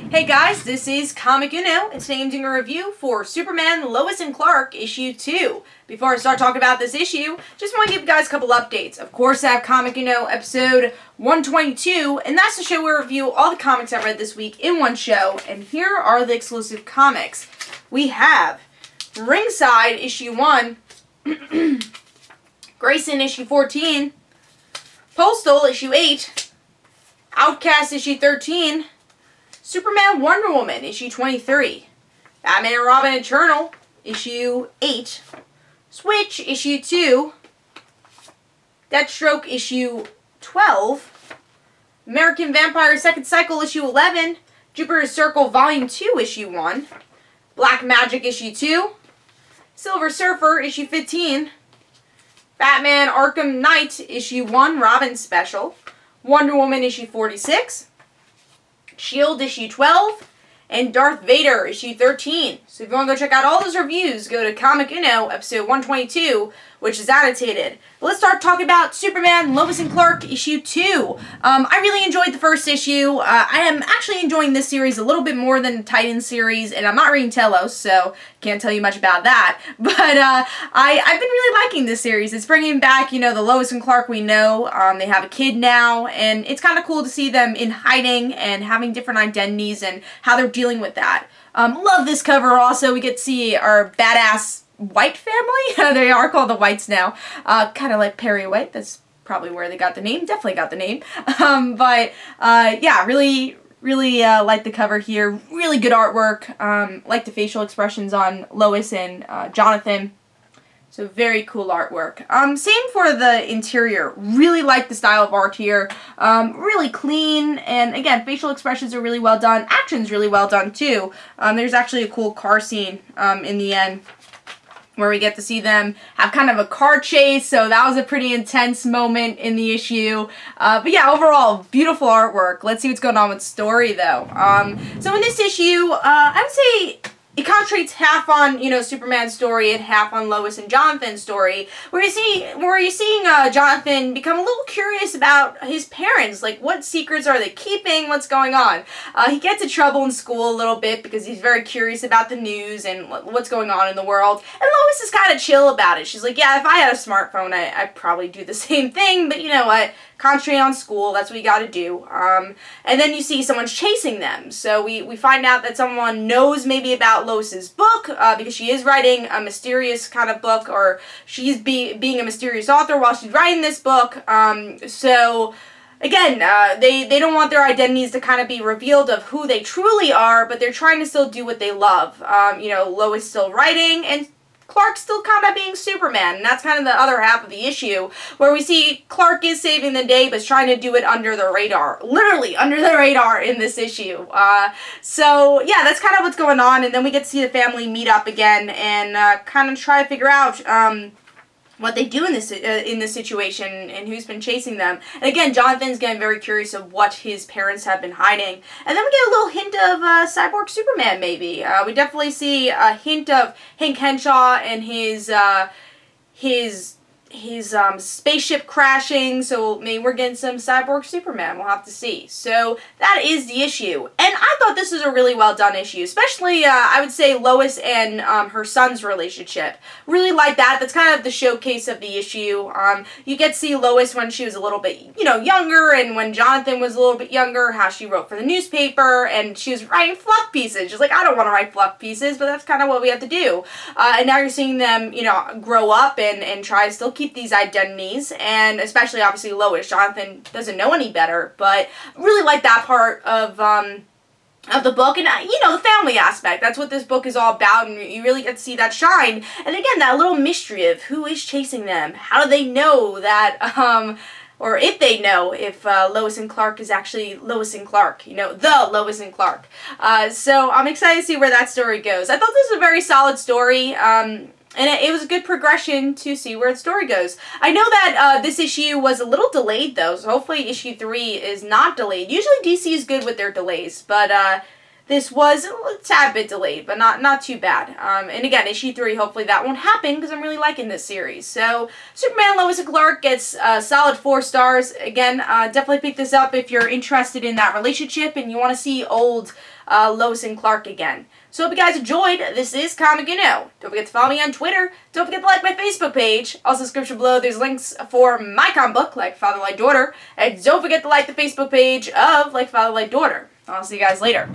Hey guys, this is Comic Uno, and today I'm doing a review for Superman Lois and Clark issue 2. Before I start talking about this issue, just want to give you guys a couple updates. Of course, I have Comic Uno episode 122, and that's the show where I review all the comics I read this week in one show, and here are the exclusive comics. We have Ringside issue 1, Grayson issue 14, Postal issue 8, Outcast issue 13, Superman Wonder Woman issue 23, Batman and Robin Eternal issue 8, Switch issue 2, Deathstroke issue 12, American Vampire Second Cycle issue 11, Jupiter's Circle volume 2 issue 1, Black Magic issue 2, Silver Surfer issue 15, Batman Arkham Knight issue 1 Robin Special, Wonder Woman issue 46, Shield issue 12, and Darth Vader issue 13. So if you want to go check out all those reviews, go to Comic Uno episode 122, which is annotated. But let's start talking about Superman Lois and Clark issue 2. I really enjoyed the first issue. I am actually enjoying this series a little bit more than the Titan series, and I'm not reading Telos, so can't tell you much about that. But I've been really liking this series. It's bringing back, the Lois and Clark we know. They have a kid now, and it's kind of cool to see them in hiding and having different identities and how they're dealing with that. Love this cover also. We get to see our badass White family. They are called the Whites now. Kind of like Perry White. That's probably where they got the name. Definitely got the name. Yeah, really like the cover here. Really good artwork. Like the facial expressions on Lois and Jonathan. So very cool artwork. Same for the interior. Really like the style of art here. Really clean, and again, facial expressions are really well done. Action's really well done too. There's actually a cool car scene in the end, where we get to see them have kind of a car chase, so that was a pretty intense moment in the issue. But yeah, overall, beautiful artwork. Let's see what's going on with story, though. So in this issue, I would say it concentrates half on, Superman's story and half on Lois and Jonathan's story, where you're seeing Jonathan become a little curious about his parents. Like, what secrets are they keeping? What's going on? He gets in trouble in school a little bit because he's very curious about the news and what's going on in the world. And Lois is kind of chill about it. She's like, yeah, if I had a smartphone, I'd probably do the same thing, but you know what? Concentrate on school, that's what you gotta do. And then you see someone's chasing them. So we find out that someone knows maybe about Lois's book, because she is writing a mysterious kind of book, or she's being a mysterious author while she's writing this book. So again, they don't want their identities to kind of be revealed of who they truly are, but they're trying to still do what they love. Lois still writing, and Clark's still kind of being Superman, and that's kind of the other half of the issue, where we see Clark is saving the day, but is trying to do it under the radar. Literally, under the radar in this issue. So, yeah, that's kind of what's going on, and then we get to see the family meet up again and kind of try to figure out what they do in this situation and who's been chasing them. And again, Jonathan's getting very curious of what his parents have been hiding. And then we get a little hint of Cyborg Superman, maybe. We definitely see a hint of Hank Henshaw and his spaceship crashing, so maybe we're getting some Cyborg Superman. We'll have to see. So that is the issue. And I thought this was a really well done issue, especially, I would say, Lois and her son's relationship. Really like that. That's kind of the showcase of the issue. You get to see Lois when she was a little bit, younger, and when Jonathan was a little bit younger, how she wrote for the newspaper, and she was writing fluff pieces. She's like, I don't want to write fluff pieces, but that's kind of what we have to do. And now you're seeing them, grow up and try to still keep these identities, and especially obviously Lois. Jonathan doesn't know any better, but really like that part of the book, and the family aspect. That's what this book is all about, and you really get to see that shine. And again, that little mystery of who is chasing them. How do they know that, or if they know if Lois and Clark is actually Lois and Clark, the Lois and Clark. So I'm excited to see where that story goes. I thought this was a very solid story. And it was a good progression to see where the story goes. I know that this issue was a little delayed, though, so hopefully issue 3 is not delayed. Usually DC is good with their delays, but this was a tad bit delayed, but not too bad. And again, issue 3, hopefully that won't happen because I'm really liking this series. So, Superman Lois and Clark gets a solid 4 stars. Again, definitely pick this up if you're interested in that relationship and you want to see old Lois and Clark again. So, hope you guys enjoyed. This is Comic Don't forget to follow me on Twitter. Don't forget to like my Facebook page. Also, description below, there's links for my comic book, Like Father, Like Daughter. And don't forget to like the Facebook page of Like Father, Like Daughter. I'll see you guys later.